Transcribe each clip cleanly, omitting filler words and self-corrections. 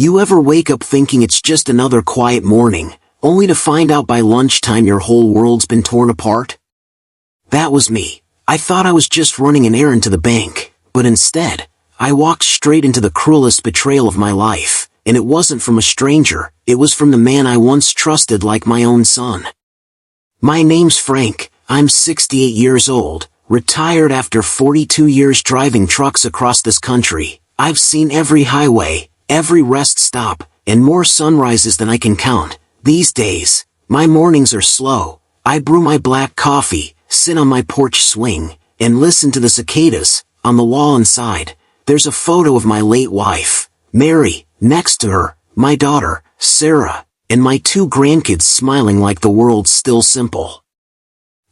You ever wake up thinking it's just another quiet morning, only to find out by lunchtime your whole world's been torn apart? That was me. I thought I was just running an errand to the bank, but instead, I walked straight into the cruelest betrayal of my life, and it wasn't from a stranger, it was from the man I once trusted like my own son. My name's Frank, I'm 68 years old, retired after 42 years driving trucks across this country. I've seen every highway, every rest stop, and more sunrises than I can count. These days, my mornings are slow. I brew my black coffee, sit on my porch swing, and listen to the cicadas. On the wall inside, there's a photo of my late wife, Mary, next to her, my daughter, Sarah, and my 2 grandkids smiling like the world's still simple.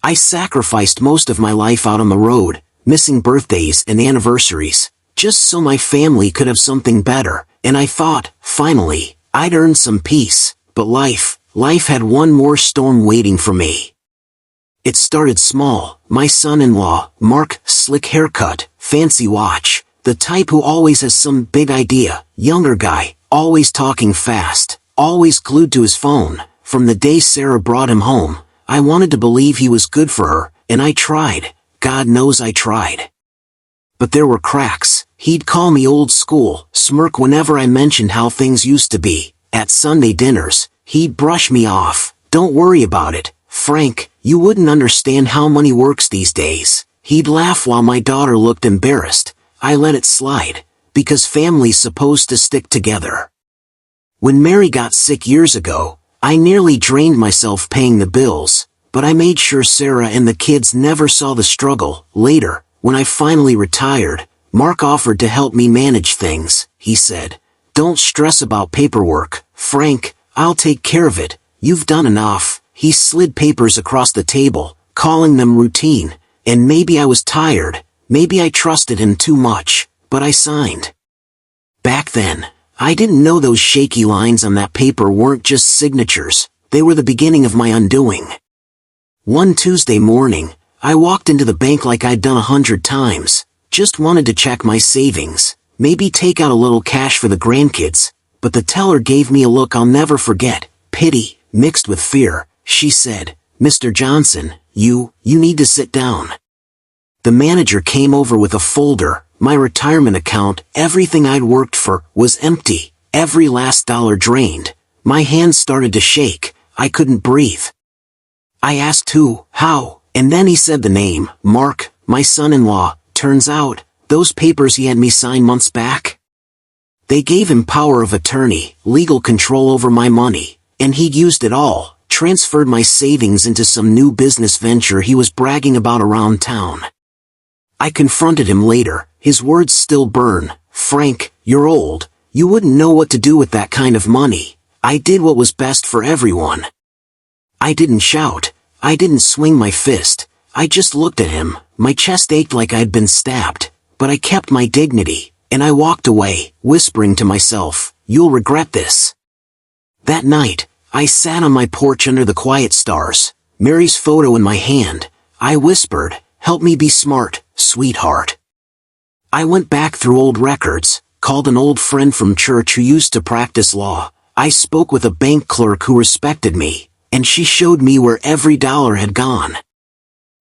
I sacrificed most of my life out on the road, missing birthdays and anniversaries, just so my family could have something better, and I thought, finally, I'd earned some peace, but life had one more storm waiting for me. It started small. My son-in-law, Mark, slick haircut, fancy watch, the type who always has some big idea, younger guy, always talking fast, always glued to his phone. From the day Sarah brought him home, I wanted to believe he was good for her, and I tried. God knows I tried. But there were cracks. He'd call me old school, smirk whenever I mentioned how things used to be. At Sunday dinners, he'd brush me off. Don't worry about it, Frank, you wouldn't understand how money works these days. He'd laugh while my daughter looked embarrassed. I let it slide, because family's supposed to stick together. When Mary got sick years ago, I nearly drained myself paying the bills, but I made sure Sarah and the kids never saw the struggle. Later, when I finally retired, Mark offered to help me manage things. He said, "Don't stress about paperwork, Frank, I'll take care of it, you've done enough." He slid papers across the table, calling them routine, and maybe I was tired, maybe I trusted him too much, but I signed. Back then, I didn't know those shaky lines on that paper weren't just signatures, they were the beginning of my undoing. One Tuesday morning, I walked into the bank like I'd done 100 times, just wanted to check my savings, maybe take out a little cash for the grandkids, but the teller gave me a look I'll never forget, pity, mixed with fear. She said, "Mr. Johnson, you need to sit down." The manager came over with a folder. My retirement account, everything I'd worked for, was empty, every last dollar drained. My hands started to shake, I couldn't breathe. I asked who, how, and then he said the name, Mark, my son-in-law. Turns out, those papers he had me sign months back, they gave him power of attorney, legal control over my money, and he'd used it all. Transferred my savings into some new business venture he was bragging about around town. I confronted him later, his words still burn. "Frank, you're old, you wouldn't know what to do with that kind of money. I did what was best for everyone." I didn't shout, I didn't swing my fist, I just looked at him. My chest ached like I'd been stabbed, but I kept my dignity, and I walked away, whispering to myself, "You'll regret this." That night, I sat on my porch under the quiet stars, Mary's photo in my hand. I whispered, "Help me be smart, sweetheart." I went back through old records, called an old friend from church who used to practice law. I spoke with a bank clerk who respected me, and she showed me where every dollar had gone.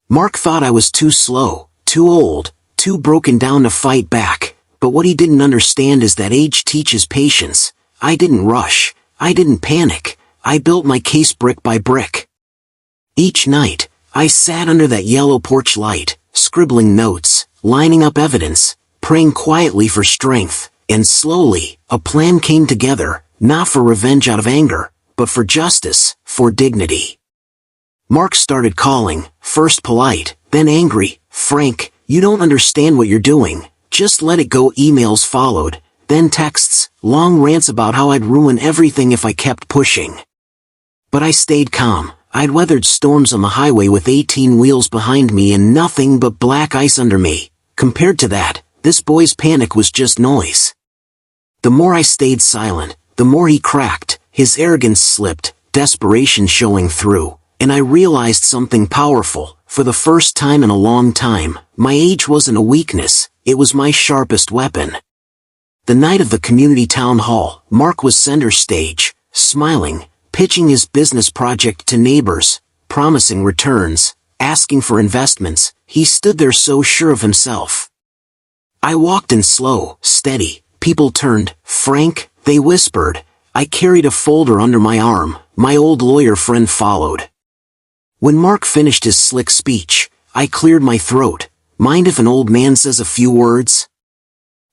Mark thought I was too slow, too old, too broken down to fight back, but what he didn't understand is that age teaches patience. I didn't rush, I didn't panic. I built my case brick by brick. Each night, I sat under that yellow porch light, scribbling notes, lining up evidence, praying quietly for strength, and slowly, a plan came together, not for revenge out of anger, but for justice, for dignity. Mark started calling, first polite, then angry. "Frank, you don't understand what you're doing, just let it go." Emails followed, then texts, long rants about how I'd ruin everything if I kept pushing. But I stayed calm. I'd weathered storms on the highway with 18 wheels behind me and nothing but black ice under me. Compared to that, this boy's panic was just noise. The more I stayed silent, the more he cracked, his arrogance slipped, desperation showing through, and I realized something powerful. For the first time in a long time, my age wasn't a weakness, it was my sharpest weapon. The night of the community town hall, Mark was center stage, smiling, pitching his business project to neighbors, promising returns, asking for investments. He stood there so sure of himself. I walked in slow, steady. People turned. "Frank," they whispered. I carried a folder under my arm. My old lawyer friend followed. When Mark finished his slick speech, I cleared my throat. "Mind if an old man says a few words?"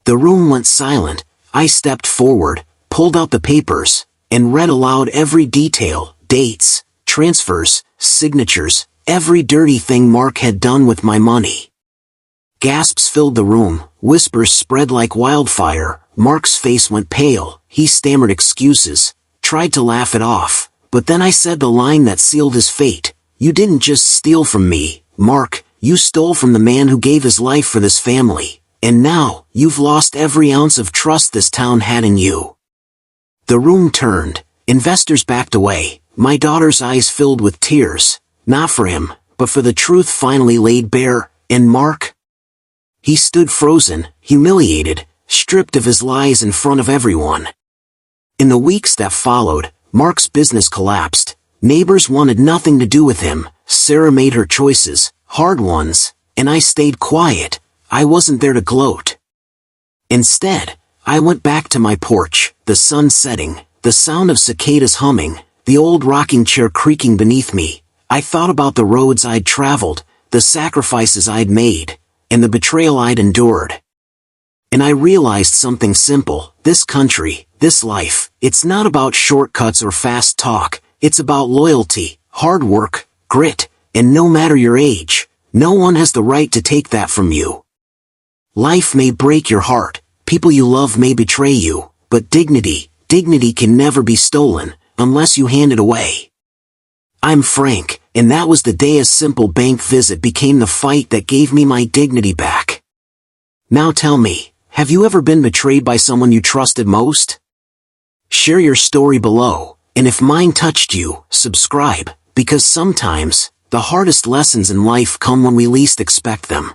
The room went silent. I stepped forward, pulled out the papers, and read aloud every detail, dates, transfers, signatures, every dirty thing Mark had done with my money. Gasps filled the room, whispers spread like wildfire. Mark's face went pale. He stammered excuses, tried to laugh it off, but then I said the line that sealed his fate. "You didn't just steal from me, Mark, you stole from the man who gave his life for this family, and now, you've lost every ounce of trust this town had in you." The room turned. Investors backed away. My daughter's eyes filled with tears, not for him, but for the truth finally laid bare. And Mark? He stood frozen, humiliated, stripped of his lies in front of everyone. In the weeks that followed, Mark's business collapsed. Neighbors wanted nothing to do with him. Sarah made her choices, hard ones, and I stayed quiet. I wasn't there to gloat. Instead, I went back to my porch, the sun setting, the sound of cicadas humming, the old rocking chair creaking beneath me. I thought about the roads I'd traveled, the sacrifices I'd made, and the betrayal I'd endured. And I realized something simple. This country, this life, it's not about shortcuts or fast talk. It's about loyalty, hard work, grit, and no matter your age, no one has the right to take that from you. Life may break your heart, people you love may betray you, but dignity can never be stolen, unless you hand it away. I'm Frank, and that was the day a simple bank visit became the fight that gave me my dignity back. Now tell me, have you ever been betrayed by someone you trusted most? Share your story below, and if mine touched you, subscribe, because sometimes, the hardest lessons in life come when we least expect them.